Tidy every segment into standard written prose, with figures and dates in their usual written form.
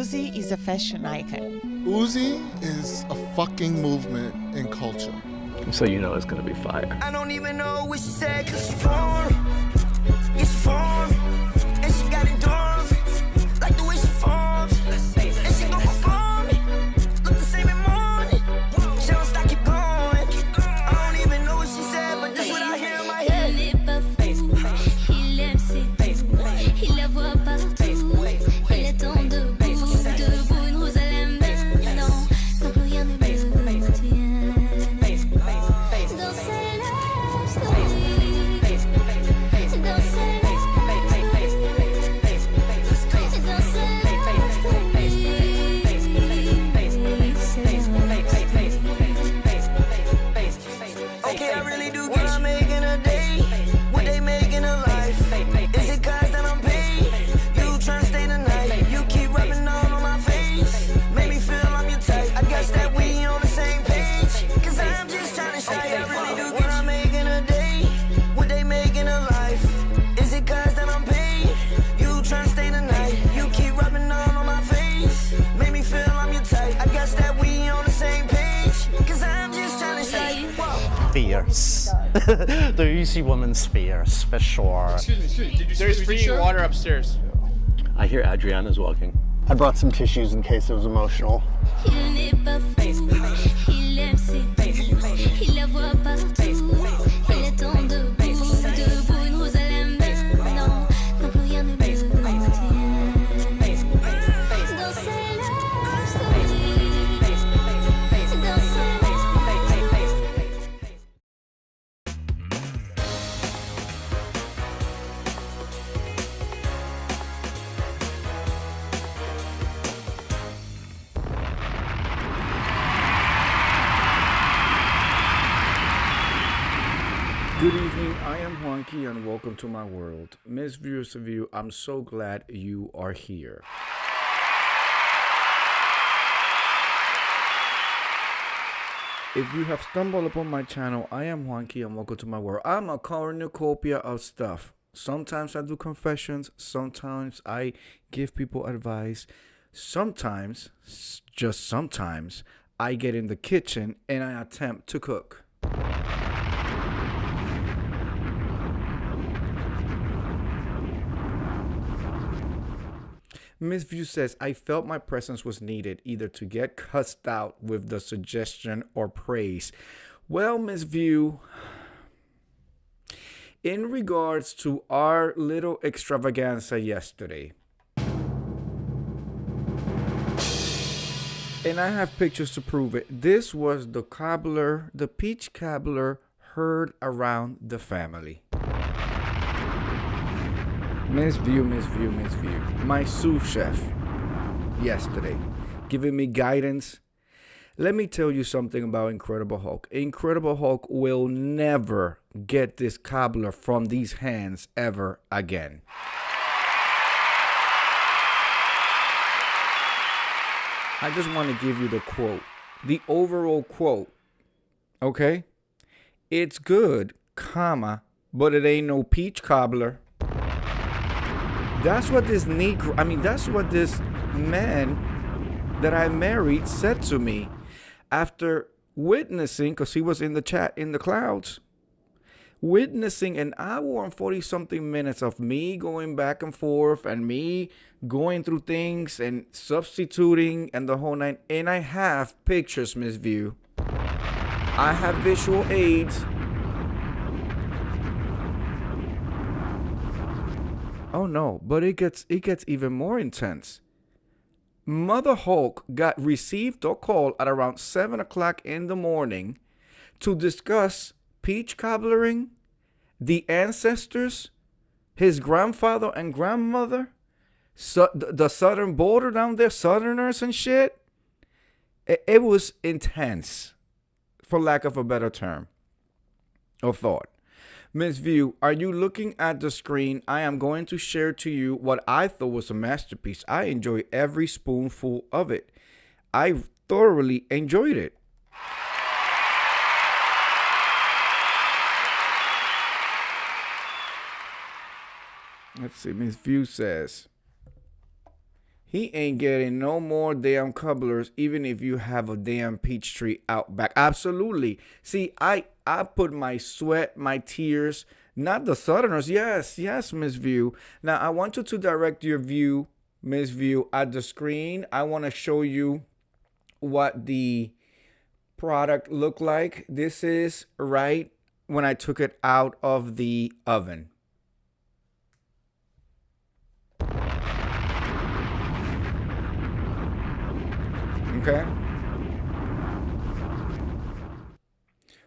Uzi is a fashion icon. Uzi is a fucking movement in culture. So you know it's gonna be fire. I don't even know what she said, cause she formed. Yeah, she formed. And she got endurance. Like the way she forms. And she gon' perform it. Look the same in morning. She don't stop, keep going. I don't even know what she said, but this what I hear in my head. Il n'est pas fou, il aime ses goûts, il la voit partout, il est en debout, une rose à la main, non, quand plus rien ne le tient. Dans ses love stories, dans ses Okay, I really do get I'm making a day. What they making a life? Is it cause that I'm paid? You tryna stay the night. You keep rubbing all on my face. Make me feel I'm your type. I guess that we on the same page. Cause I'm just tryna show you I really do get I'm making a day. What they making a life? Is it cause that I'm paid? You tryna stay the night. You keep rubbing all on my face. Make me feel I'm your type. I guess that we on the same page. Cause I'm just tryna show you. Fierce. The UC woman's fierce, for sure. Excuse me, did you see There's free water upstairs. I hear Adriana's walking. I brought some tissues in case it was emotional. il n'est pas fou, il aime ses goûts, il la voit partout, il est en debout, une rose à la main, non, quand plus rien ne le tient. Dans ses love stories, dans ses Good evening, I am Juanqui and welcome to my world. Miss Viewers of You, I'm so glad you are here. If you have stumbled upon my channel, I am Juanqui and welcome to my world. I'm a cornucopia of stuff. Sometimes I do confessions, sometimes I give people advice, sometimes, just sometimes, I get in the kitchen and I attempt to cook. Miss View says, I felt my presence was needed either to get cussed out with the suggestion or praise. Well, Miss View, in regards to our little extravaganza yesterday, and I have pictures to prove it, this was the cobbler, the peach cobbler heard around the family. Miss View, my sous chef yesterday, giving me guidance. Let me tell you something about Incredible Hulk. Incredible Hulk will never get this cobbler from these hands ever again. I just want to give you the quote, the overall quote, okay? It's good, comma, but it ain't no peach cobbler. That's what this that's what this man that I married said to me after witnessing, because he was in the chat in the clouds, witnessing an hour and 40 something minutes of me going back and forth and me going through things and substituting and the whole nine. And I have pictures, Miss View. I have visual aids. Oh no, but it gets even more intense. Mother Hulk received a call at around 7 o'clock in the morning to discuss peach cobblering, the ancestors, his grandfather and grandmother, the southern border down there, southerners and shit. It was intense, for lack of a better term or thought. Miss View, are you looking at the screen? I am going to share to you what I thought was a masterpiece. I enjoy every spoonful of it. I thoroughly enjoyed it. Let's see, Miss View says, He ain't getting no more damn cobblers, even if you have a damn peach tree out back. Absolutely. See, I put my sweat, my tears, not the Southerners. Yes, Miss View. Now, I want you to direct your view, Miss View, at the screen. I want to show you what the product looked like. This is right when I took it out of the oven. Okay.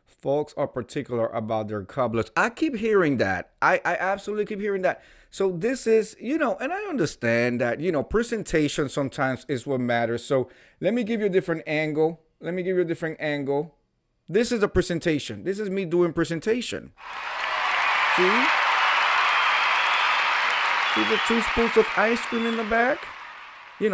Folks are particular about their cobblers. I keep hearing that. I absolutely keep hearing that. So this is, and I understand that, presentation sometimes is what matters. So let me give you a different angle. This is a presentation. This is me doing presentation. See? See the 2 spoons of ice cream in the back?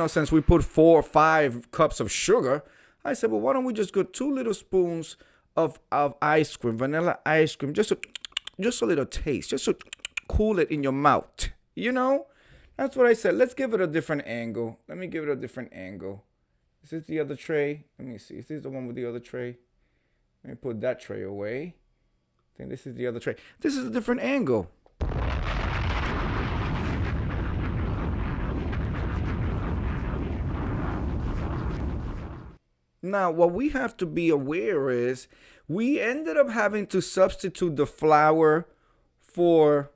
Since we put 4 or 5 cups of sugar, I said, well, why don't we just go 2 little spoons of ice cream, vanilla ice cream, just a little taste, just to cool it in your mouth. That's what I said. Let's give it a different angle. Let me give it a different angle. Is this the other tray? Let me see. Is this the one with the other tray? Let me put that tray away. I think this is the other tray. This is a different angle. Now, what we have to be aware is we ended up having to substitute the flour for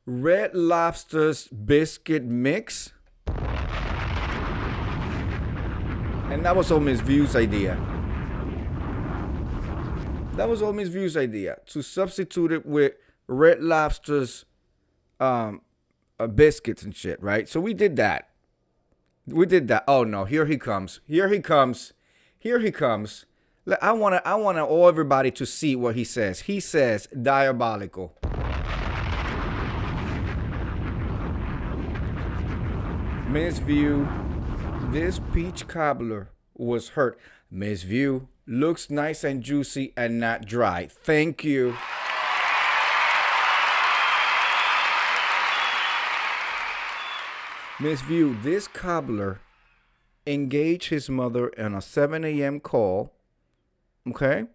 Red Lobster's biscuit mix. And that was all Miss View's idea. To substitute it with Red Lobster's biscuits and shit, right? So we did that. Oh no, here he comes. I want all everybody to see what he says. He says diabolical. Miss View, this peach cobbler was hurt. Miss View, looks nice and juicy and not dry. Thank you. Miss View, this cobbler engaged his mother on a 7 a.m. call. Okay?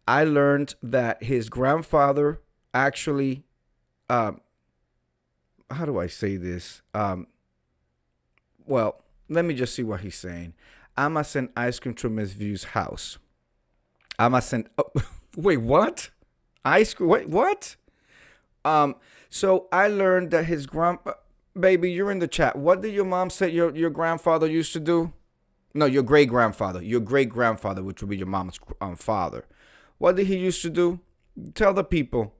I learned that his grandfather actually, how do I say this? Well, let me just see what he's saying. I'ma send ice cream to Miss View's house. Wait, what? Ice cream? Wait, what? So I learned that his baby, you're in the chat. What did your mom say your grandfather used to do? No, your great-grandfather. Your great-grandfather, which would be your mom's father. What did he used to do? Tell the people.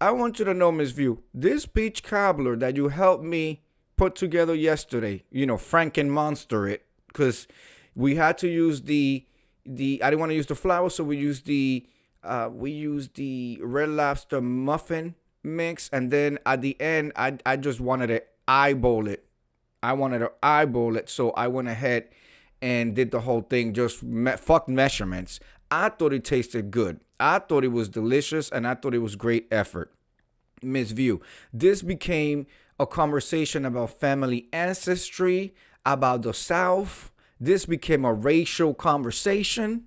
I want you to know, Miss View, this peach cobbler that you helped me put together yesterday, Franken monster it, because we had to use I didn't want to use the flour, so we used the Red Lobster muffin mix, and then at the end I just wanted to eyeball it. So I went ahead and did the whole thing, just fuck measurements. I thought it tasted good. I thought it was delicious, and I thought it was great effort. Miss View, this became a conversation about family ancestry, about the South. This became a racial conversation.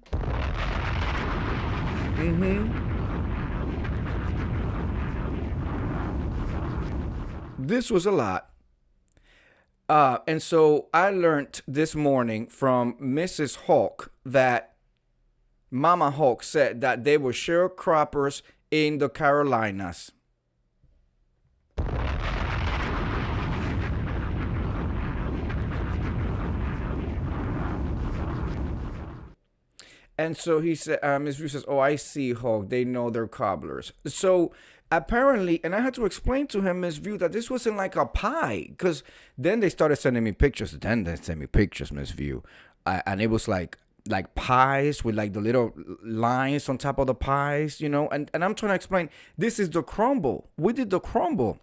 This was a lot. And so I learned this morning from Mrs. Hawk that Mama Hawk said that they were sharecroppers in the Carolinas. And so he said, Ms. View says, oh, I see, Hawk. They know they're cobblers. So apparently, and I had to explain to him, Ms. View, that this wasn't like a pie. Because then they started sending me pictures. Ms. View. And it was like pies with like the little lines on top of the pies, And I'm trying to explain, this is the crumble. We did the crumble.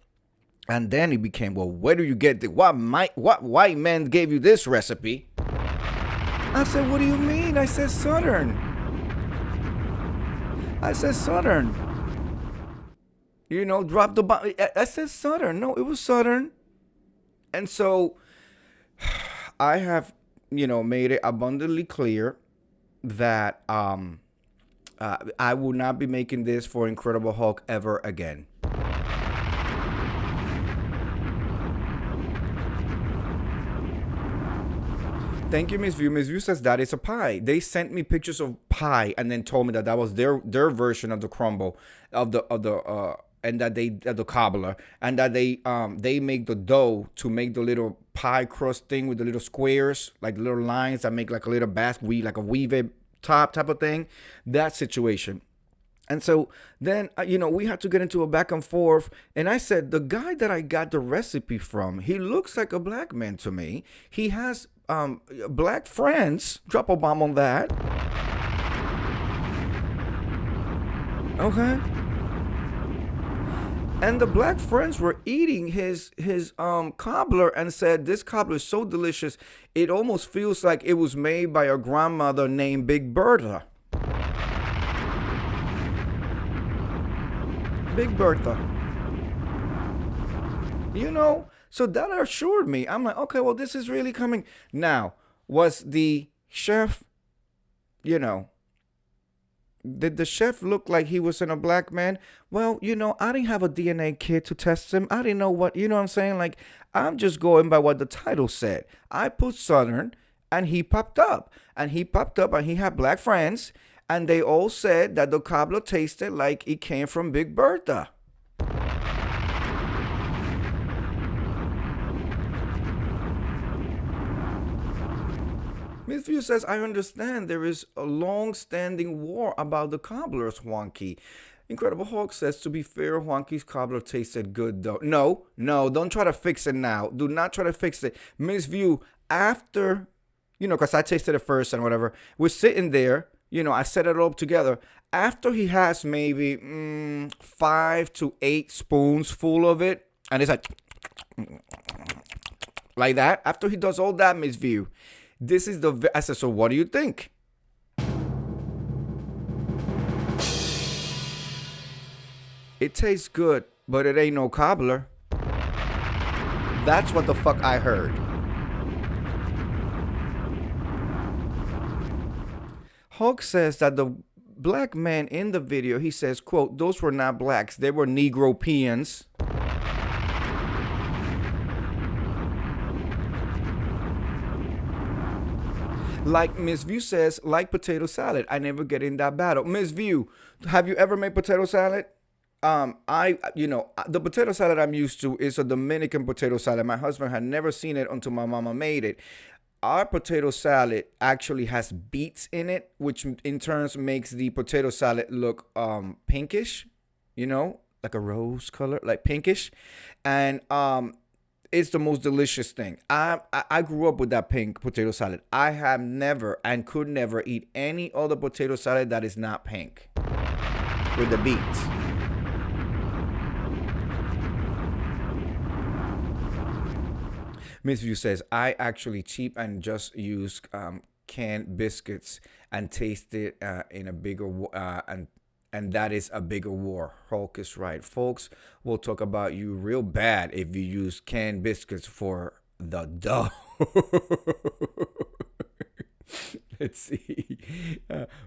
And then it became, well, where do you get what white man gave you this recipe? I said, what do you mean? I said Southern. Drop the bomb. I said Southern. No, it was Southern. And so I have, made it abundantly clear that I will not be making this for Incredible Hulk ever again. Thank you, Miss View. Miss View says that is a pie. They sent me pictures of pie and then told me that was their version of the crumble of the and that the cobbler, and that they make the dough to make the little pie crust thing with the little squares, like little lines that make like a little basket, like a weave top type of thing, that situation. And so then, we had to get into a back and forth. And I said, the guy that I got the recipe from, he looks like a black man to me. He has black friends. Drop a bomb on that. Okay. And the black friends were eating his cobbler and said, this cobbler is so delicious, it almost feels like it was made by a grandmother named Big Bertha. Big Bertha. So that assured me. I'm like, okay, well, this is really coming. Now, was the chef, did the chef look like he was in a black man? Well, I didn't have a DNA kit to test him. I didn't know what, what I'm saying? Like, I'm just going by what the title said. I put Southern, and he popped up. And he had black friends. And they all said that the cobbler tasted like it came from Big Bertha. Miss View says, I understand there is a long-standing war about the cobblers, Juanqui. Incredible Hulk says, to be fair, Juanqui's cobbler tasted good, though. No, don't try to fix it now. Do not try to fix it. Miss View, after, because I tasted it first and whatever, we're sitting there. I set it all up together. After he has maybe 5 to 8 spoons full of it, and it's like that. After he does all that, Miss View, this is I said, so what do you think? It tastes good, but it ain't no cobbler. That's what the fuck I heard. Hulk says that the black man in the video, he says, quote, those were not blacks, they were Negropeans. Like Miss View says, like potato salad. I never get in that battle. Miss View, have you ever made potato salad? The potato salad I'm used to is a Dominican potato salad. My husband had never seen it until my mama made it. Our potato salad actually has beets in it, which in turn makes the potato salad look pinkish, like a rose color, like pinkish. And it's the most delicious thing. I grew up with that pink potato salad. I have never and could never eat any other potato salad that is not pink with the beets. Miss View says, I actually cheap and just use canned biscuits and taste it in a bigger and that is a bigger war. Hulk is right. Folks will talk about you real bad if you use canned biscuits for the dough. Let's see.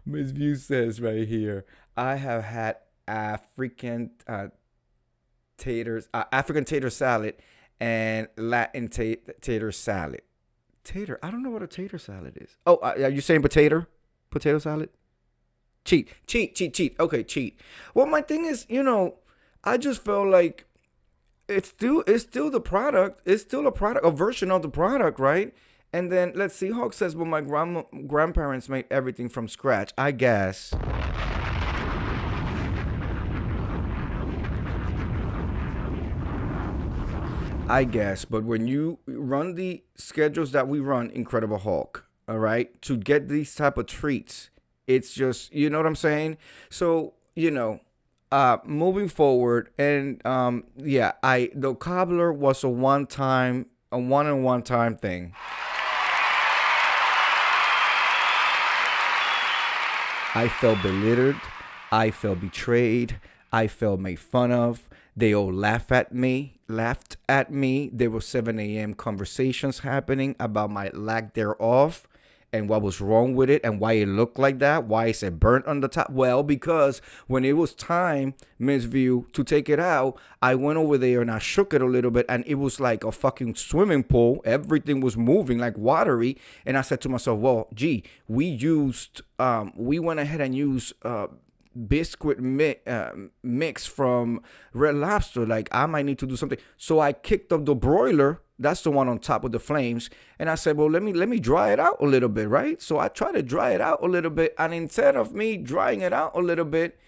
Miss View says right here, I have had African tater salad and Latin tater salad. Tater. I don't know what a tater salad is. Oh, are you saying potato? Potato salad? Cheat. Okay, cheat. Well, my thing is, I just felt like it's still the product. It's still a product, a version of the product, right? And then let's see. Hawk says, well, my grandparents made everything from scratch. I guess. But when you run the schedules that we run, Incredible Hulk, all right, to get these type of treats, it's just, you know what I'm saying? So, moving forward, and the cobbler was a one and one time thing. I felt belittled. I felt betrayed. I felt made fun of. They all laughed at me. There were 7 a.m. conversations happening about my lack thereof and what was wrong with it and why it looked like that. Why is it burnt on the top? Well, because when it was time, Miss View, to take it out, I went over there and I shook it a little bit and it was like a fucking swimming pool. Everything was moving like watery. And I said to myself, well, gee, we went ahead and used biscuit mix from Red Lobster. Like, I might need to do something. So I kicked up the broiler. That's the one on top of the flames. And I said, well, let me dry it out a little bit, right? So I tried to dry it out a little bit. And instead of me drying it out a little bit,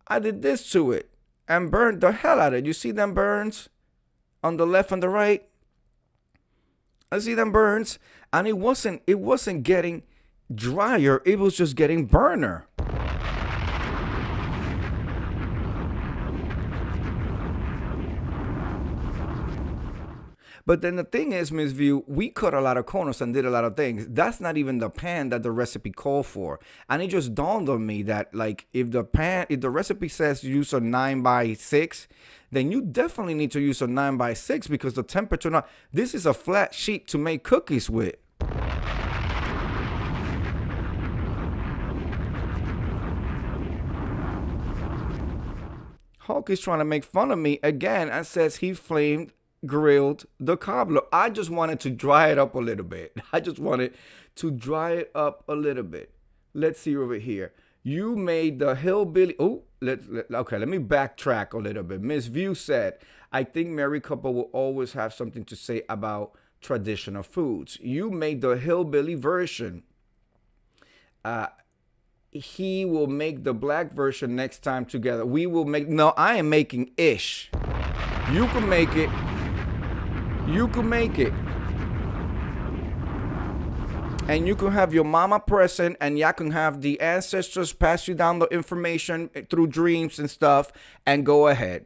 I did this to it and burned the hell out of it. You see them burns on the left and the right? I see them burns. And it wasn't getting drier. It was just getting burner. But then the thing is, Ms. View, we cut a lot of corners and did a lot of things. That's not even the pan that the recipe called for. And it just dawned on me that, like, if the recipe says use a 9x6, then you definitely need to use a 9x6 because the temperature, this is a flat sheet to make cookies with. Hulk is trying to make fun of me again and says he grilled the cobbler. I just wanted to dry it up a little bit. Let's see over here. You made the hillbilly. Let me backtrack a little bit. Miss View said, I think married couple will always have something to say about traditional foods. You made the hillbilly version. He will make the black version next time together. No, I am making ish. You can make it. And you can have your mama present and y'all can have the ancestors pass you down the information through dreams and stuff and go ahead.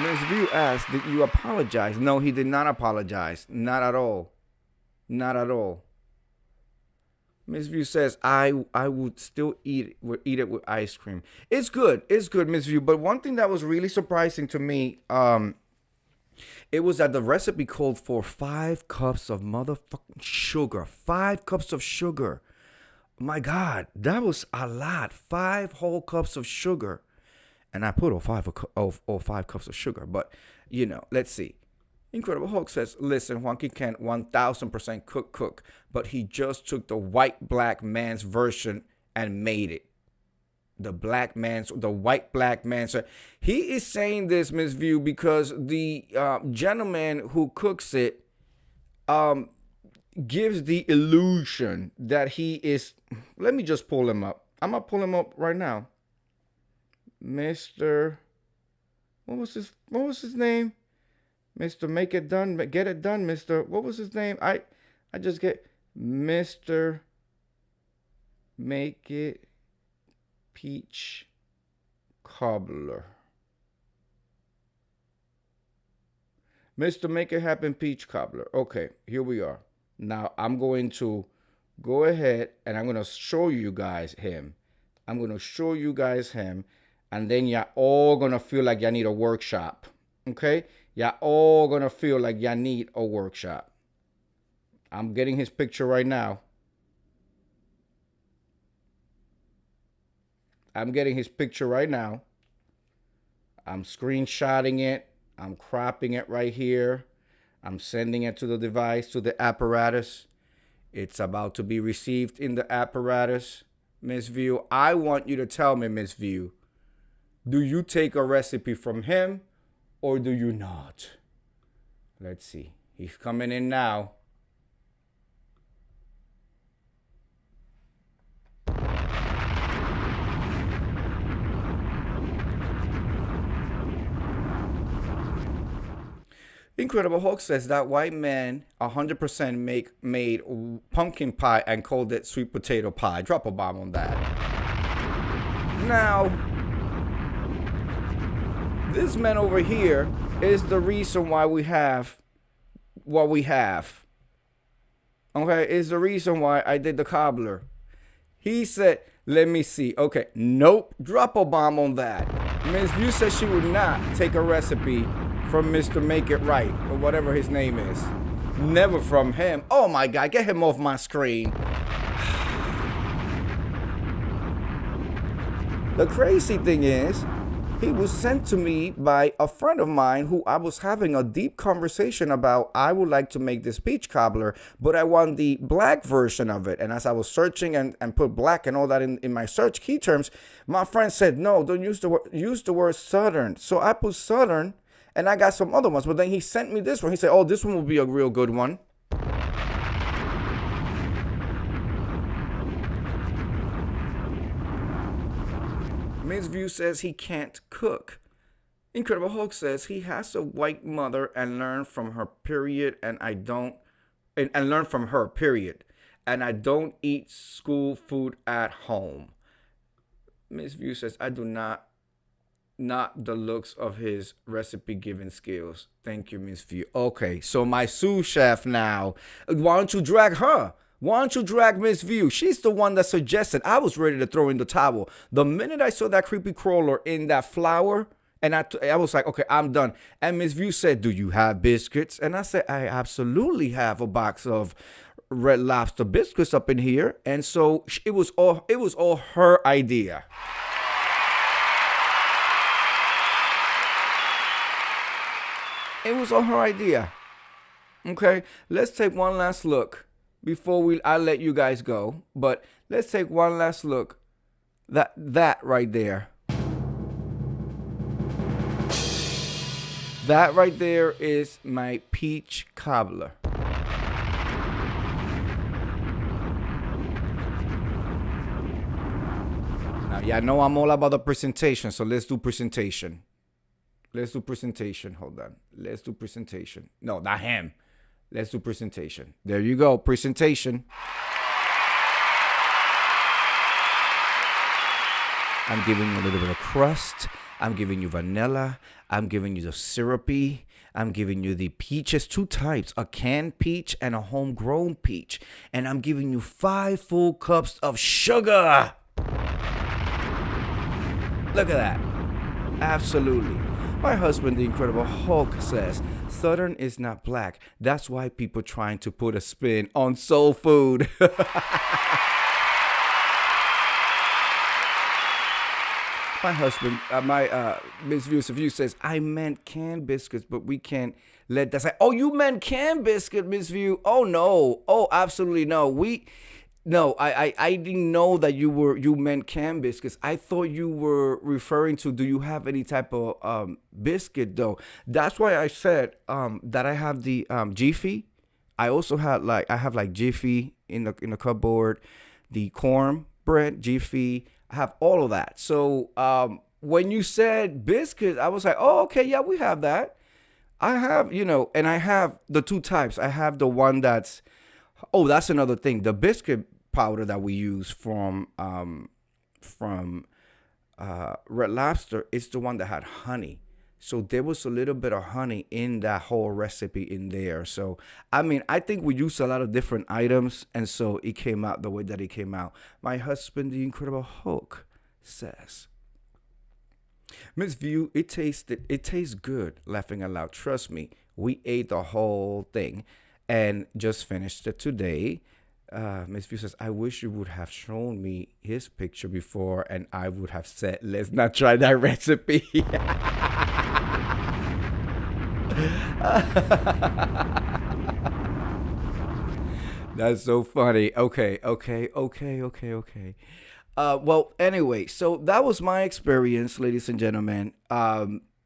Ms. View asked, did you apologize? No, he did not apologize. Not at all. Miss View says, I would still eat it with ice cream. It's good, Miss View. But one thing that was really surprising to me, it was that the recipe called for 5 cups of motherfucking sugar. 5 cups of sugar. My God, that was a lot. 5 whole cups of sugar. And I put all 5 cups of sugar. But, let's see. Incredible Hulk says, listen, Juanqui can 1000% cook, but he just took the white black man's version and made it. The white black man. So he is saying this, Miss View, because the gentleman who cooks it gives the illusion that he is. Let me just pull him up. I'm gonna pull him up right now. Mr. What was his name? Mr. Make It Done, Get It Done, Mr. What was his name? I just get Mr. Make It Peach Cobbler. Mr. Make It Happen Peach Cobbler. Okay, here we are. Now I'm going to go ahead and I'm going to show you guys him. And then you're all going to feel like you need a workshop. Okay? Y'all all gonna feel like y'all need a workshop. I'm getting his picture right now. I'm screenshotting it. I'm cropping it right here. I'm sending it to the device, to the apparatus. It's about to be received in the apparatus. Miss View, I want you to tell me, Miss View, do you take a recipe from him? Or do you not? Let's see. He's coming in now. Incredible Hulk says that white man 100% made pumpkin pie and called it sweet potato pie. Drop a bomb on that. Now, this man over here is the reason why we have what we have. Okay, is the reason why I did the cobbler. He said, let me see. Okay, nope. Drop a bomb on that. Miss View said she would not take a recipe from Mr. Make It Right, or whatever his name is. Never from him. Oh my God, get him off my screen. The crazy thing is, he was sent to me by a friend of mine who I was having a deep conversation about. I would like to make this peach cobbler, but I want the black version of it. And as I was searching and put black and all that in my search key terms, my friend said, no, don't use the word Southern. So I put Southern, and I got some other ones. But then he sent me this one. He said, oh, this one will be a real good one. Miss View says he can't cook. Incredible Hulk says he has a white mother and learned from her, period, and learn from her, period. And I don't eat school food at home. Miss View says, I do not the looks of his recipe giving skills. Thank you, Miss View. Okay, so my sous chef now. Why don't you drag her? Why don't you drag Miss View? She's the one that suggested. I was ready to throw in the towel. The minute I saw that creepy crawler in that flour, and I was like, okay, I'm done. And Miss View said, do you have biscuits? And I said, I absolutely have a box of Red Lobster biscuits up in here. And so it was all her idea. It was all her idea. Okay, let's take one last look. Before I let you guys go, but let's take one last look. That right there. That right there is my peach cobbler. Now, yeah, I know I'm all about the presentation, so let's do presentation. Let's do presentation. Hold on. Let's do presentation. No, not him. Let's do presentation. There you go. Presentation. I'm giving you a little bit of crust. I'm giving you vanilla. I'm giving you the syrupy. I'm giving you the peaches, 2 types, a canned peach and a homegrown peach. And I'm giving you 5 full cups of sugar. Look at that. Absolutely. My husband, the Incredible Hulk, says, Southern is not black. That's why people trying to put a spin on soul food. My husband, Miss View says, I meant canned biscuits, but we can't let that say, oh, you meant canned biscuit, Miss View? Oh, no. Oh, absolutely no. I didn't know that you meant canned biscuits. I thought you were referring to, do you have any type of biscuit though? That's why I said that I have the Jiffy. I also have like Jiffy in the cupboard, the corn bread, Jiffy. I have all of that. So when you said biscuits, I was like, oh, okay, yeah, we have that. I have, and I have the 2 types. I have the one that's another thing. The biscuit powder that we use from Red Lobster is the one that had honey. So there was a little bit of honey in that whole recipe in there. So, I mean, I think we used a lot of different items, and so it came out the way that it came out. My husband, the Incredible Hulk, says, Miss View, it tastes good, laughing aloud. Trust me, we ate the whole thing and just finished it today. Miss View says, I wish you would have shown me his picture before, and I would have said, let's not try that recipe. That's so funny. Okay. Well, anyway, so that was my experience, ladies and gentlemen.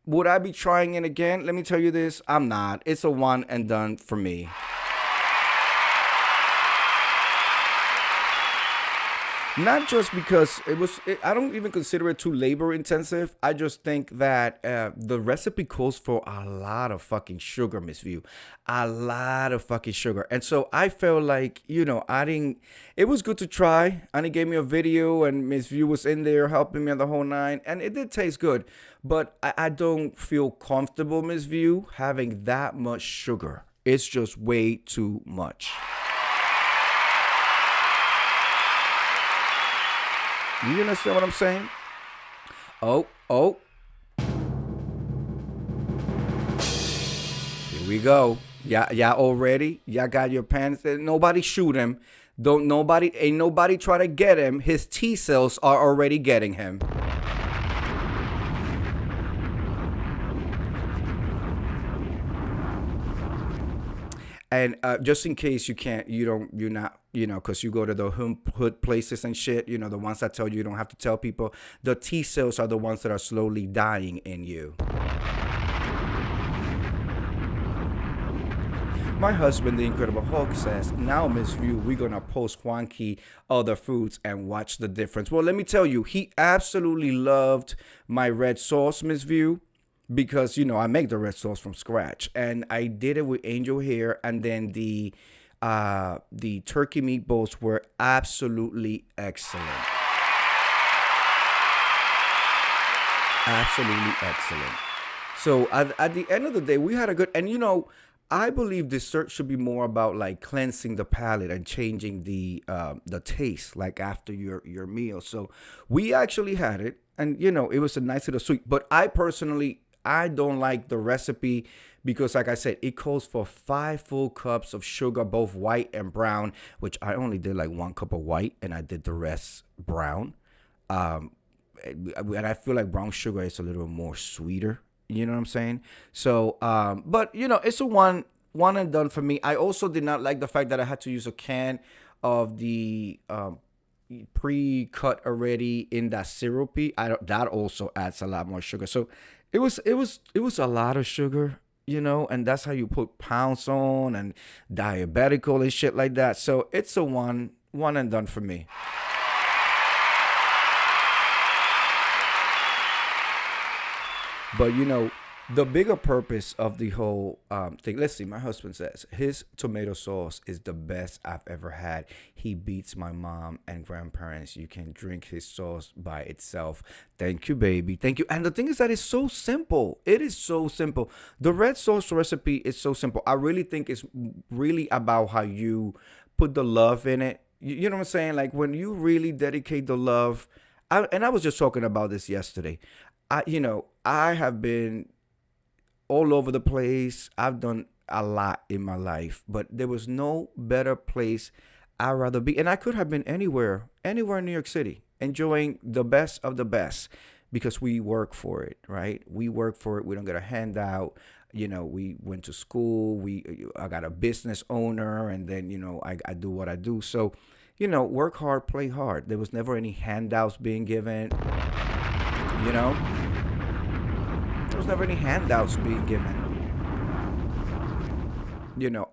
Would I be trying it again? Let me tell you this. I'm not. It's a one and done for me. Not just because I don't even consider it too labor intensive. I just think that the recipe calls for a lot of fucking sugar, Miss View. A lot of fucking sugar. And so I felt like, it was good to try. Annie gave me a video and Miss View was in there helping me on the whole 9. And it did taste good. But I don't feel comfortable, Miss View, having that much sugar. It's just way too much. You understand what I'm saying? Oh. Here we go. Y'all all ready? Y'all got your pants? Nobody shoot him. Ain't nobody try to get him. His T cells are already getting him. And just in case you're not, because you go to the hood places and shit, the ones that tell you don't have to tell people, the T cells are the ones that are slowly dying in you. My husband, the Incredible Hulk, says, now, Miss View, we're going to post Juanqui other foods and watch the difference. Well, let me tell you, he absolutely loved my red sauce, Miss View. Because, I make the red sauce from scratch. And I did it with angel hair. And then the turkey meatballs were absolutely excellent. Absolutely excellent. So at the end of the day, we had a good... And, I believe dessert should be more about like cleansing the palate and changing the taste, like after your meal. So we actually had it. And, it was a nice little sweet. But I don't like the recipe because, like I said, it calls for 5 full cups of sugar, both white and brown, which I only did like 1 cup of white and I did the rest brown. And I feel like brown sugar is a little more sweeter. You know what I'm saying? So, but, it's a one and done for me. I also did not like the fact that I had to use a can of the pre-cut already in that syrupy. That also adds a lot more sugar. So it was a lot of sugar, and that's how you put pounds on and diabetical and shit like that. So it's a one and done for me. But the bigger purpose of the whole thing, let's see, my husband says his tomato sauce is the best I've ever had. He beats my mom and grandparents. You can drink his sauce by itself. Thank you, baby. Thank you. And the thing is that it's so simple. It is so simple. The red sauce recipe is so simple. I really think it's really about how you put the love in it. You know what I'm saying? Like when you really dedicate the love. And I was just talking about this yesterday. I have been all over the place. I've done a lot in my life, but there was no better place I'd rather be. And I could have been anywhere in New York City, enjoying the best of the best because we work for it, right? We work for it. We don't get a handout. We went to school. I got a business owner, and then, I do what I do. So, work hard, play hard. There was never any handouts being given, There was never any handouts being given.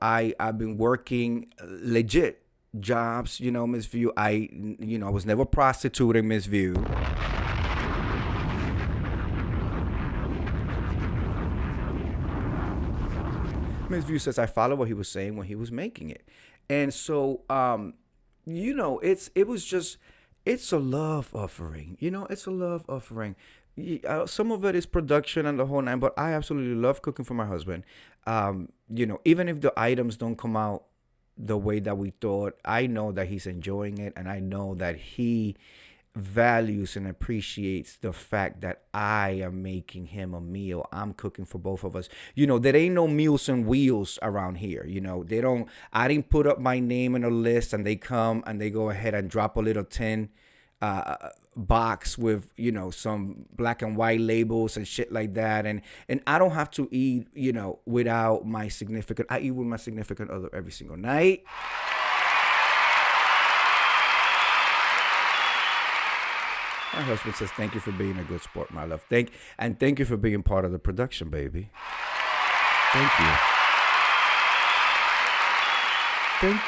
I've been working legit jobs, Miss View. I was never prostituting, Miss View. Miss View says I follow what he was saying when he was making it. And so, it's a love offering. It's a love offering. Some of it is production and the whole nine, but I absolutely love cooking for my husband. Even if the items don't come out the way that we thought, I know that he's enjoying it, and I know that he values and appreciates the fact that I am making him a meal. I'm cooking for both of us. There ain't no meals and wheels around here. I didn't put up my name in a list and they come and they go ahead and drop a little tin box with some black and white labels and shit like that, and I don't have to eat without my significant. I eat with my significant other every single night. My husband says thank you for being a good sport, my love. Thank you for being part of the production, baby. Thank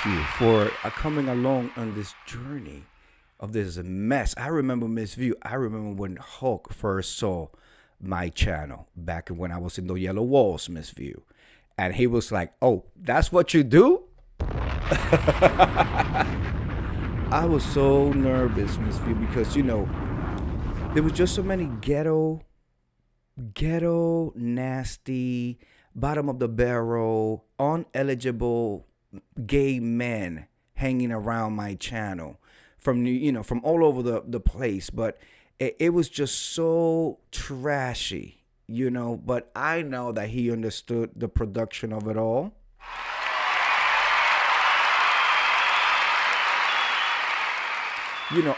you for coming along on this journey of this mess. I remember, Miss View, when Hulk first saw my channel back when I was in the yellow walls, Miss View. And he was like, oh, that's what you do? I was so nervous, Miss View, because, there was just so many ghetto, nasty, bottom of the barrel, uneligible gay men hanging around my channel from from all over the place, but it was just so trashy, but I know that he understood the production of it all.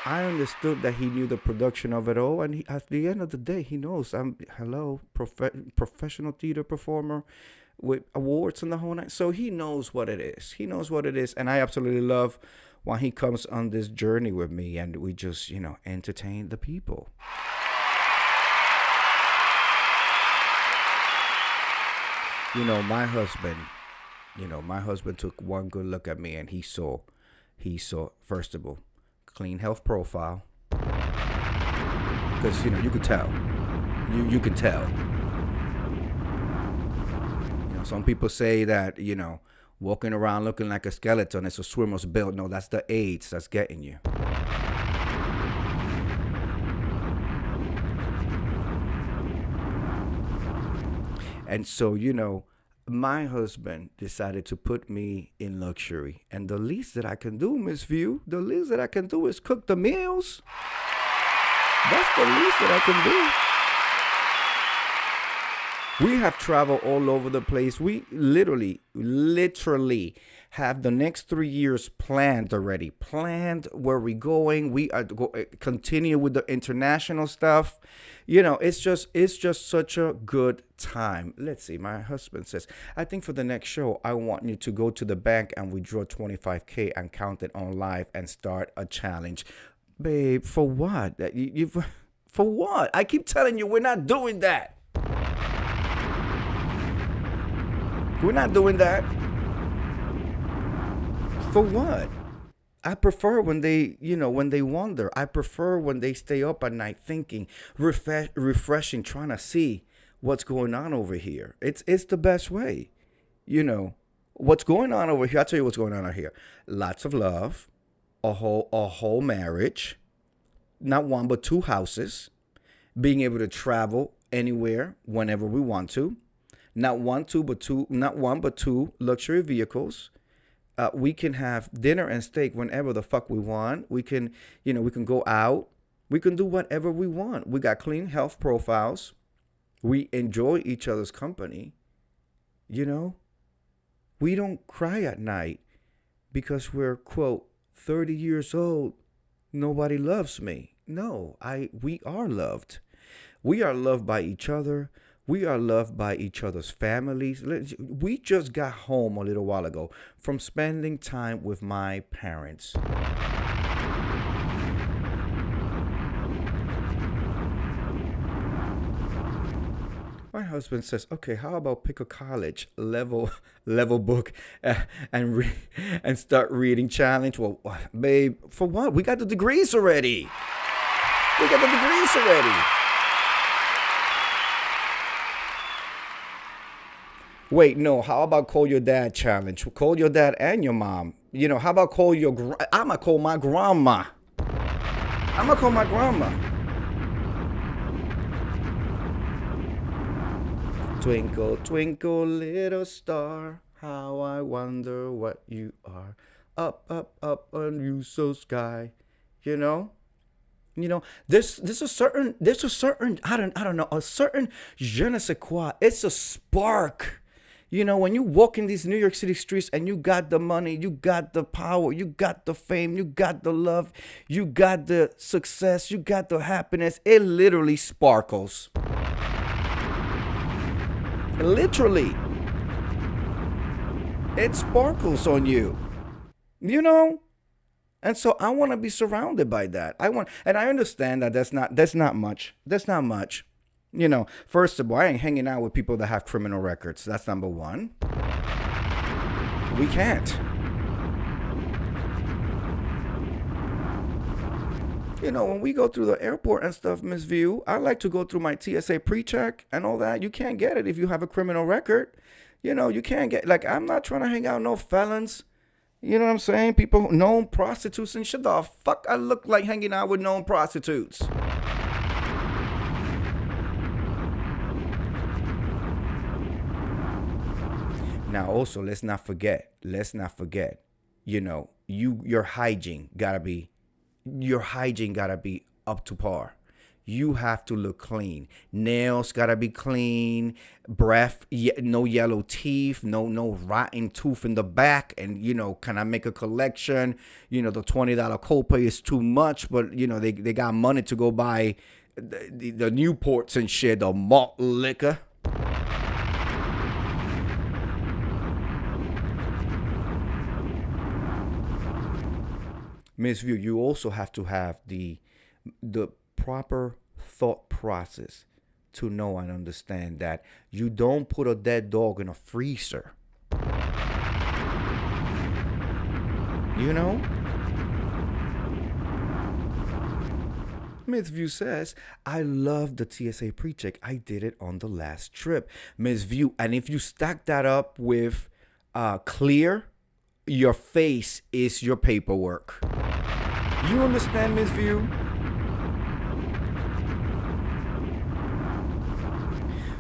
I understood that he knew the production of it all, and at the end of the day, he knows I'm professional theater performer with awards and the whole night. So he knows what it is. He knows what it is, and I absolutely love when he comes on this journey with me, and we just entertain the people. My husband took one good look at me, and he saw first of all, clean health profile, because you could tell, you can tell. Some people say that walking around looking like a skeleton is a swimmer's build. No, that's the AIDS that's getting you. And so my husband decided to put me in luxury. And the least that I can do, Miss View, the least that I can do is cook the meals. That's the least that I can do. We have traveled all over the place. We literally have the next 3 years planned already. Planned where we're going. We are continue with the international stuff. It's just such a good time. Let's see. My husband says, I think for the next show, I want you to go to the bank and withdraw $25K and count it on live and start a challenge. Babe, for what? For what? I keep telling you, we're not doing that. We're not doing that. For what? I prefer when they wonder. I prefer when they stay up at night thinking, refreshing, trying to see what's going on over here. It's the best way. What's going on over here. I'll tell you what's going on over here. Lots of love, a whole marriage, not one but two houses, being able to travel anywhere whenever we want to. Not one but two luxury vehicles. We can have dinner and steak whenever the fuck we want. We can go out. We can do whatever we want. We got clean health profiles. We enjoy each other's company. We don't cry at night because we're, quote, 30 years old. Nobody loves me. No, we are loved. We are loved by each other. We are loved by each other's families. We just got home a little while ago from spending time with my parents. My husband says, okay, how about pick a college level book and start reading challenge? Well, babe, for what? We got the degrees already. Wait, no, how about call your dad challenge? Call your dad and your mom. How about call I'm going to call my grandma. Twinkle, twinkle, little star, how I wonder what you are. Up, up, up on you so sky. There's a certain I don't know, a certain je ne sais quoi. It's a spark. When you walk in these New York City streets and you got the money, you got the power, you got the fame, you got the love, you got the success, you got the happiness, it literally sparkles. Literally. It sparkles on you. And so I want to be surrounded by that. And I understand that that's not much. First of all, I ain't hanging out with people that have criminal records. That's number one. We can't. When we go through the airport and stuff, Miss View, I like to go through my TSA pre-check and all that. You can't get it if you have a criminal record. You can't get, I'm not trying to hang out with no felons. You know what I'm saying? People, known prostitutes and shit. The fuck I look like hanging out with known prostitutes? Now, also, let's not forget, your hygiene gotta be your hygiene gotta be up to par. You have to look clean. Nails gotta be clean. Breath, no yellow teeth, no rotten tooth in the back. And can I make a collection? The $20 copay is too much, but they got money to go buy the Newports and shit, the malt liquor. Miss View, you also have to have the proper thought process to know and understand that you don't put a dead dog in a freezer. Miss View says, I love the TSA pre-check. I did it on the last trip. Miss View, and if you stack that up with clear, your face is your paperwork. You understand, Miss View?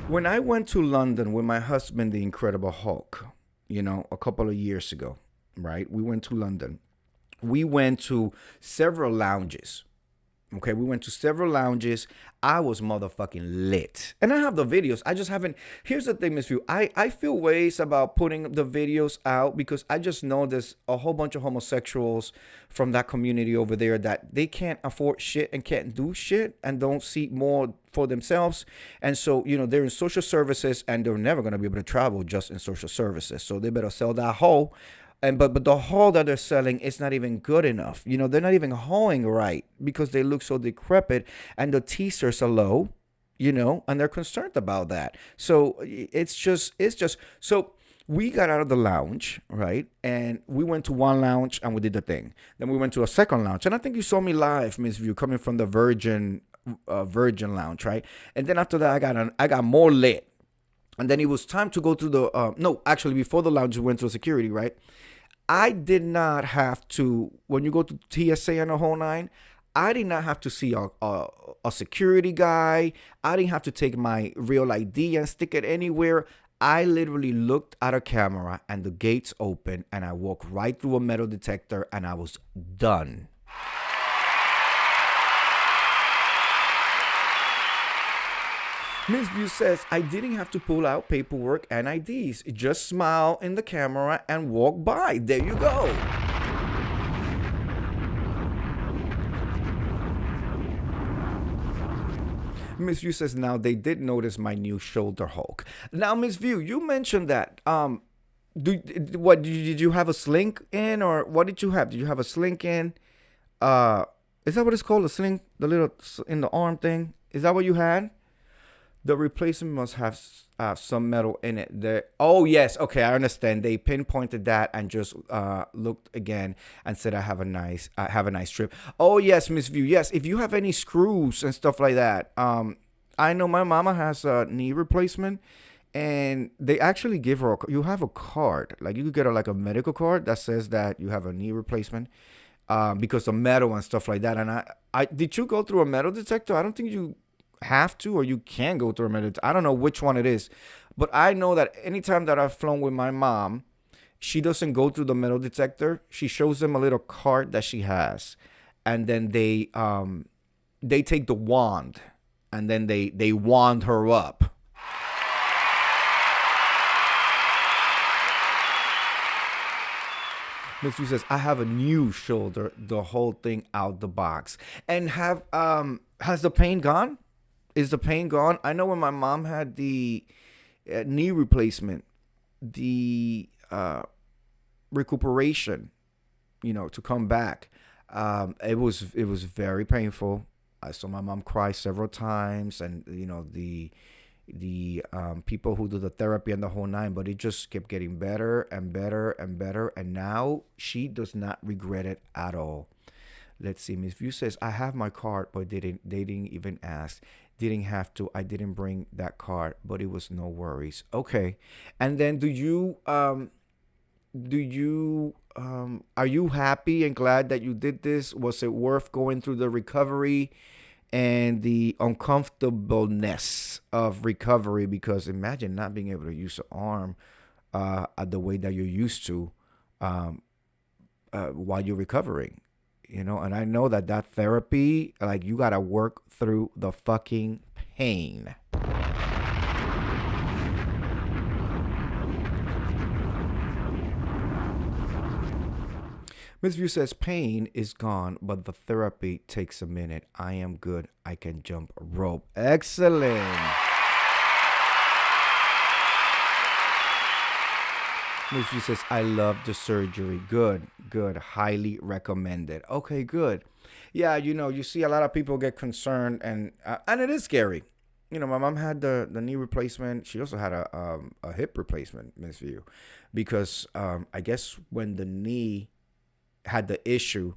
When I went to London with my husband, the Incredible Hulk, a couple of years ago, right? We went to London. We went to several lounges. Okay, we went to several lounges. I was motherfucking lit. And I have the videos. I just haven't. Here's the thing, Miss View. I feel ways about putting the videos out because I just know there's a whole bunch of homosexuals from that community over there that they can't afford shit and can't do shit and don't see more for themselves. And so, they're in social services and they're never going to be able to travel just in social services. So they better sell that hoe. But the hoe that they're selling is not even good enough. They're not even hoeing right because they look so decrepit and the teasers are low, and they're concerned about that. So it's just so we got out of the lounge, right? And we went to one lounge and we did the thing. Then we went to a second lounge. And I think you saw me live, Miss View, coming from the Virgin lounge, right? And then after that, I got more lit. And then it was time to go to the, before the lounge, we went to security, right? I did not have to, when you go to TSA and the whole nine, I did not have to see a security guy. I didn't have to take my real ID and stick it anywhere. I literally looked at a camera and the gates opened and I walked right through a metal detector and I was done. Miss View says, I didn't have to pull out paperwork and IDs. Just smile in the camera and walk by. There you go. Miss View says, now they did notice my new shoulder hulk. Now, Miss View, you mentioned that. Did you have a slink in, or what did you have? Did you have a slink in? Is that what it's called? A sling, the little in the arm thing? Is that what you had? The replacement must have some metal in it. Oh, yes. Okay, I understand. They pinpointed that and just looked again and said, I have a nice trip. Oh, yes, Miss View. Yes, if you have any screws and stuff like that. I know my mama has a knee replacement, and they actually give her you have a card. Like, you could get a medical card that says that you have a knee replacement because of metal and stuff like that. And I did you go through a metal detector? I don't think you have to, or you can go through a metal. I don't know which one it is, but I know that anytime that I've flown with my mom, she doesn't go through the metal detector. She shows them a little card that she has, and then they take the wand and then they wand her up. Miss Yu says, I have a new shoulder, the whole thing out the box. And has the pain gone? Is the pain gone? I know when my mom had the knee replacement, the recuperation, to come back, it was very painful. I saw my mom cry several times, and the people who do the therapy and the whole nine, but it just kept getting better and better and better, and now she does not regret it at all. Let's see. Miss View says, I have my card, but they didn't even ask. Didn't have to. I didn't bring that card, but it was no worries. Okay. And then are you happy and glad that you did this? Was it worth going through the recovery and the uncomfortableness of recovery? Because imagine not being able to use an arm the way that you're used to while you're recovering. you know, and I know that therapy, like, you got to work through the fucking pain. Miss View says pain is gone, but the therapy takes a minute. I am good. I can jump rope. Excellent. Miss View says, I love the surgery. Good, good. Highly recommended. Okay, good. Yeah, you know, you see a lot of people get concerned, and it is scary. You know, my mom had the knee replacement. She also had a hip replacement, Miss View, because I guess when the knee had the issue,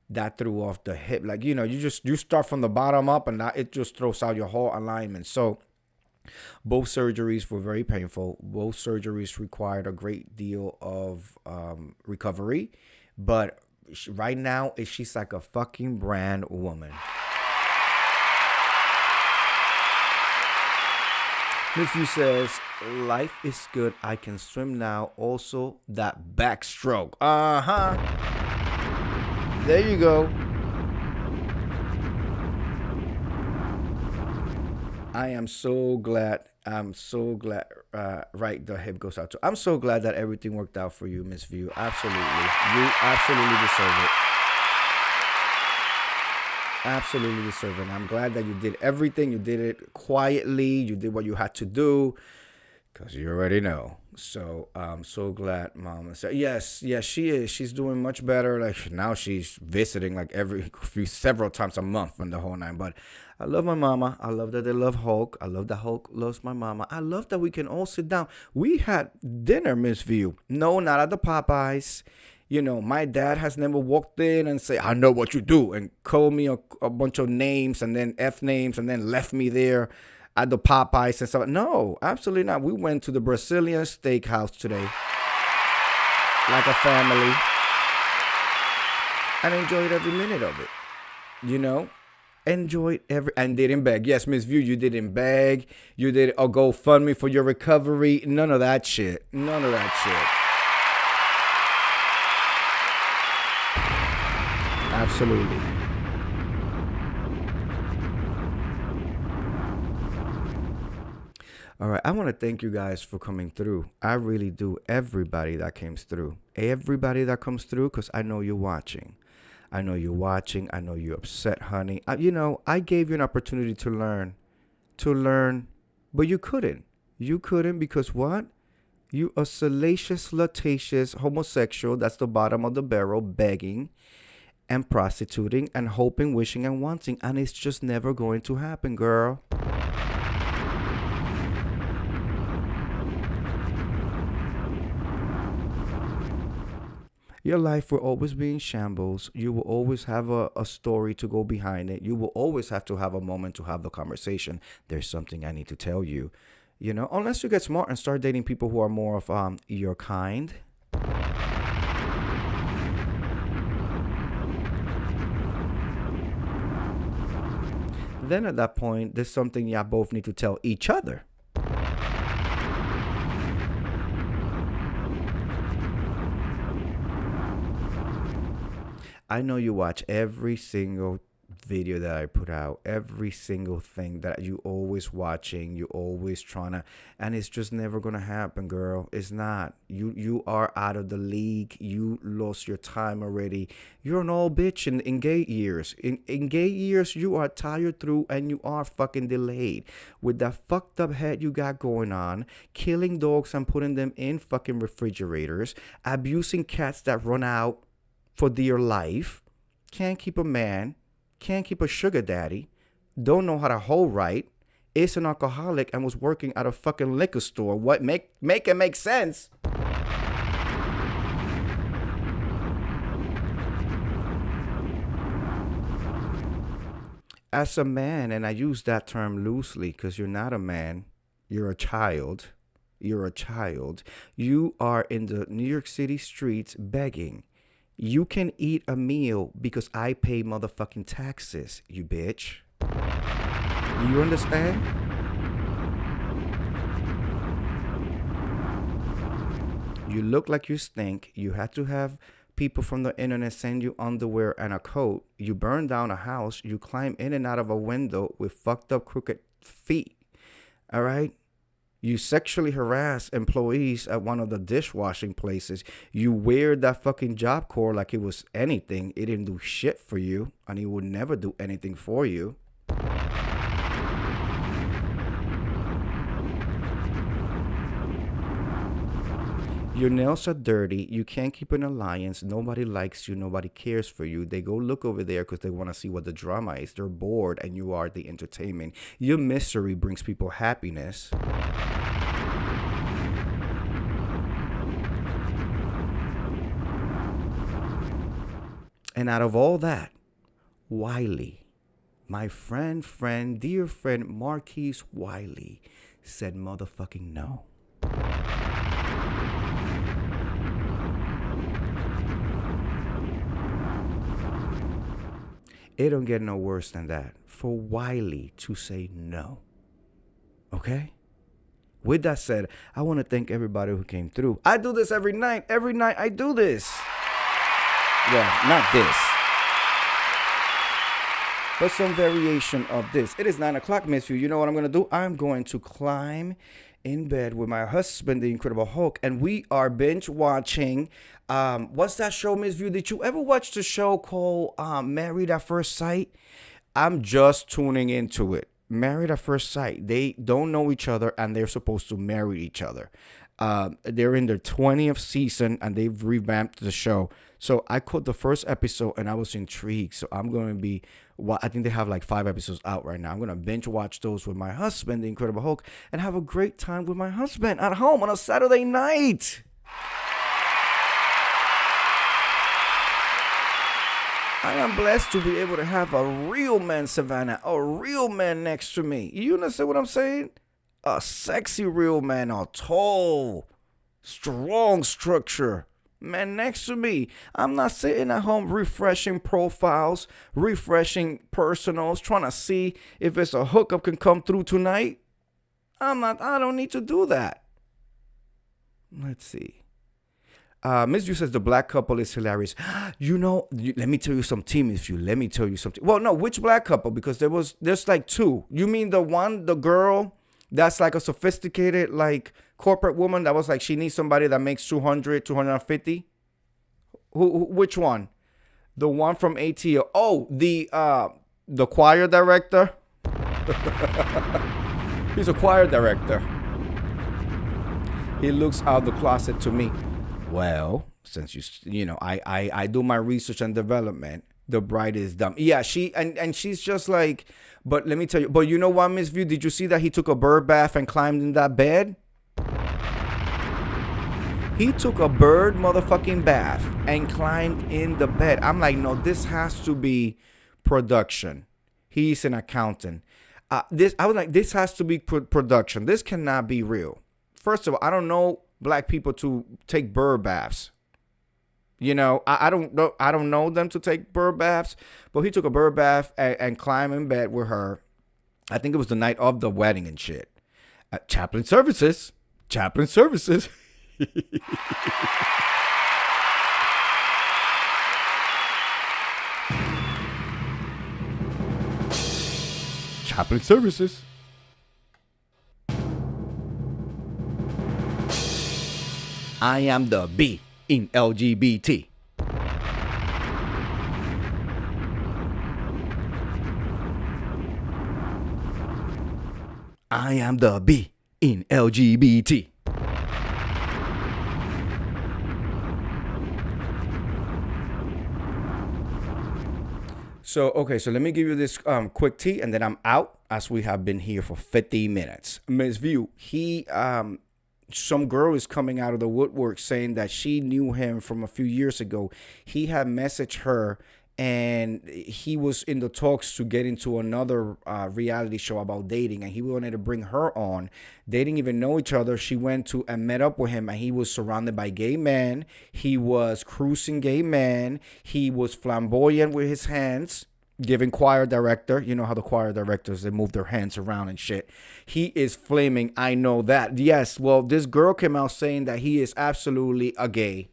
that threw off the hip. Like, you know, you start from the bottom up, and it just throws out your whole alignment. So both surgeries were very painful. Both surgeries required a great deal of recovery. But right now, she's like a fucking brand woman. Miss View says, life is good. I can swim now. Also, that backstroke. There you go. I am so glad. Right, the hip goes out too. I'm so glad that everything worked out for you, Miss View. Absolutely. You absolutely deserve it. Absolutely deserve it. I'm glad that you did everything. You did it quietly. You did what you had to do, because you already know. So I'm so glad Mama said, yes, she is. She's doing much better. Like, now she's visiting like several times a month and the whole nine. But I love my mama. I love that they love Hulk. I love that Hulk loves my mama. I love that we can all sit down. We had dinner, Miss View. No, not at the Popeyes. You know, my dad has never walked in and say, I know what you do, and called me a bunch of names and then F names and then left me there at the Popeyes and stuff. No, absolutely not. We went to the Brazilian steakhouse today, like a family, and enjoyed every minute of it. You know, enjoyed and didn't beg. Yes, Miss View, you didn't beg. You did a GoFundMe for your recovery. None of that shit. None of that shit. Absolutely. All right, I want to thank you guys for coming through. I really do. Everybody that comes through. Everybody that comes through, because I know you're watching. I know you're watching. I know you're upset, honey. I gave you an opportunity to learn, but you couldn't. You couldn't because what? You a salacious, lutacious homosexual. That's the bottom of the barrel, begging and prostituting and hoping, wishing, and wanting. And it's just never going to happen, girl. Your life will always be in shambles. You will always have a story to go behind it. You will always have to have a moment to have the conversation. There's something I need to tell you. You know, unless you get smart and start dating people who are more of your kind. Then at that point, there's something y'all both need to tell each other. I know you watch every single video that I put out, every single thing that you always watching, you always trying to, and it's just never going to happen, girl. It's not. You are out of the league. You lost your time already. You're an old bitch in gay years. In gay years, you are tired through and you are fucking delayed. With that fucked up head you got going on, killing dogs and putting them in fucking refrigerators, abusing cats that run out for dear life, can't keep a man, can't keep a sugar daddy, don't know how to hold right, is an alcoholic, and was working at a fucking liquor store. What? Make it make sense. As a man, and I use that term loosely because you're not a man, you're a child. You're a child. You are in the New York City streets begging. You can eat a meal because I pay motherfucking taxes, you bitch. You understand? You look like you stink. You had to have people from the internet send you underwear and a coat. You burn down a house. You climb in and out of a window with fucked up crooked feet. All right? You sexually harass employees at one of the dishwashing places. You wear that fucking Job Corps like it was anything. It didn't do shit for you, and it would never do anything for you. Your nails are dirty. You can't keep an alliance. Nobody likes you. Nobody cares for you. They go look over there because they want to see what the drama is. They're bored, and you are the entertainment. Your misery brings people happiness. And out of all that, Wiley, my dear friend Marquise Wiley, said motherfucking no. It don't get no worse than that. For Wiley to say no. Okay? With that said, I want to thank everybody who came through. I do this every night. Every night I do this. Well, not this. But some variation of this. It is 9 o'clock, Miss View. You know what I'm going to do? I'm going to climb in bed with my husband, the Incredible Hulk, and we are binge watching. What's that show, Miss View? Did you ever watch the show called Married at First Sight? I'm just tuning into it. Married at First Sight. They don't know each other, and they're supposed to marry each other. They're in their 20th season, and they've revamped the show. So I caught the first episode, and I was intrigued. So I'm going to be, I think they have like 5 episodes out right now. I'm going to binge watch those with my husband, the Incredible Hulk, and have a great time with my husband at home on a Saturday night. I am blessed to be able to have a real man, Savannah, a real man next to me. You understand what I'm saying? A sexy real man, a tall, strong structure man next to me. I'm not sitting at home refreshing profiles, refreshing personals, trying to see if there's a hookup can come through tonight. I don't need to do that. Let's see. Miss Yu says the black couple is hilarious. You know, let me tell you some tea, Miss Yu. Let me tell you something. Well, no, which black couple? Because there's like 2. You mean the girl that's like a sophisticated, like, corporate woman that was like, she needs somebody that makes 200, 250? Which one? The one from ATL. Oh, the choir director. He's a choir director. He looks out the closet to me. Well, since you know, I do my research and development. The bride is dumb. Yeah, she's just like, but let me tell you. But you know what, Miss View? Did you see that he took a bird bath and climbed in that bed? He took a bird motherfucking bath and climbed in the bed. I'm like, no, this has to be production. He's an accountant. I was like, this has to be production. This cannot be real. First of all, I don't know black people to take bird baths. You know, I don't know them to take bird baths. But he took a bird bath and climbed in bed with her. I think it was the night of the wedding and shit. Chaplain services. Chaplain services. Chaplain services. I am the B in LGBT. I am the B in LGBT. So let me give you this quick tea, and then I'm out, as we have been here for 50 minutes. Ms. View, some girl is coming out of the woodwork saying that she knew him from a few years ago. He had messaged her, and he was in the talks to get into another reality show about dating, and he wanted to bring her on. They didn't even know each other. She went to and met up with him, and he was surrounded by gay men. He was cruising gay men. He was flamboyant with his hands, giving choir director. You know how the choir directors, they move their hands around and shit. He is flaming. I know that. Yes, well, this girl came out saying that he is absolutely a gay.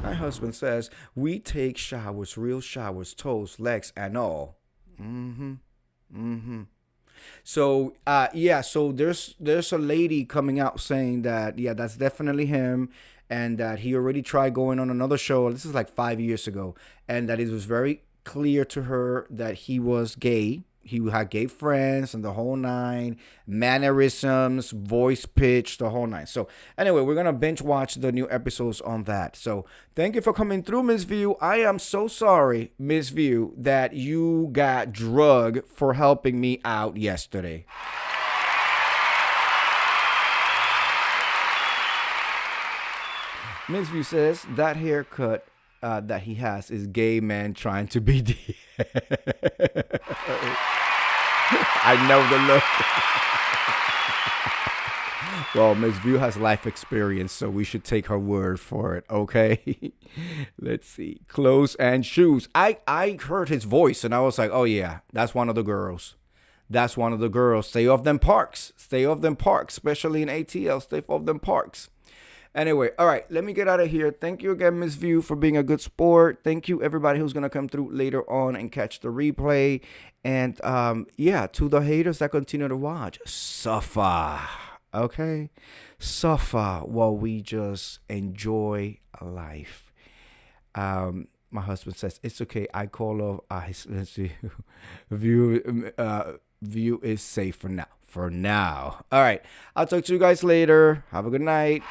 My husband says we take showers, real showers, toes, legs, and all. So so there's a lady coming out saying that that's definitely him, and that he already tried going on another show. This is like 5 years ago, and that it was very clear to her that he was gay. He had gay friends and the whole nine, mannerisms, voice pitch, the whole nine. So anyway, we're going to binge watch the new episodes on that. So thank you for coming through, Miss View. I am so sorry, Miss View, that you got drugged for helping me out yesterday. Miss View says that haircut that he has is gay man trying to be I know the look. Well, Miss View has life experience, so we should take her word for it, okay? Let's see. Clothes and shoes. I heard his voice, and I was like, oh, yeah, that's one of the girls. That's one of the girls. Stay off them parks. Stay off them parks, especially in ATL. Stay off them parks. Anyway, all right, let me get out of here. Thank you again, Miss View, for being a good sport. Thank you, everybody who's going to come through later on and catch the replay. And, to the haters that continue to watch, suffer, okay? Suffer while we just enjoy life. My husband says, it's okay. I call off, let's see, View is safe for now. For now. All right, I'll talk to you guys later. Have a good night.